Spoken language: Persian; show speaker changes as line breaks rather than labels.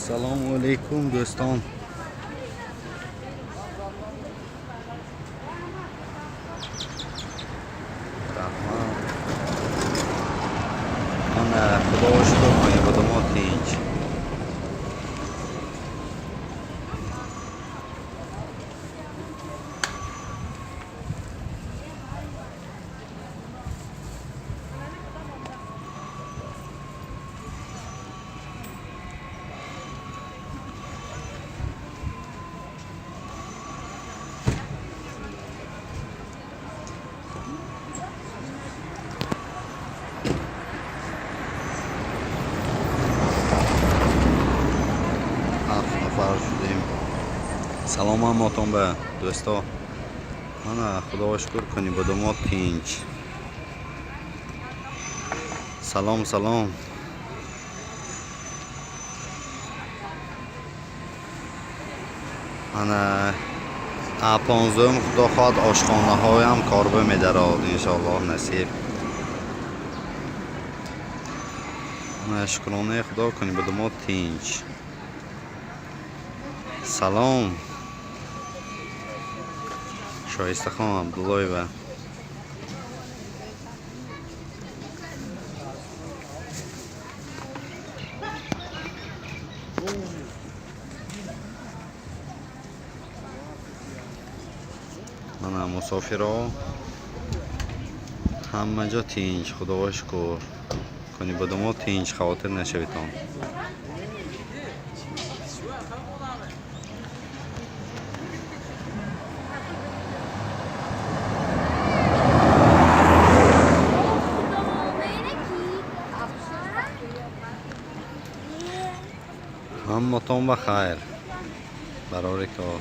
سلام علیکم دوستان. من خدا شکر کنی بودم و تینج نفر شدیم. سلام همتون به دوستا. من خدا شکر کنی بودم و تینج. سلام سلام. من پانزدهم خدا خواهد آشخانه هایم کار بمیدارد انشاءالله نصیب. من شکرانه خدا کنی بودم و تینج. سلام شایسته خانم عبدالله و من مسافر ها همه جا تینج. خدا شکر کنی بدم تینج خاطر نشویتان. همتون بخیر برای کار.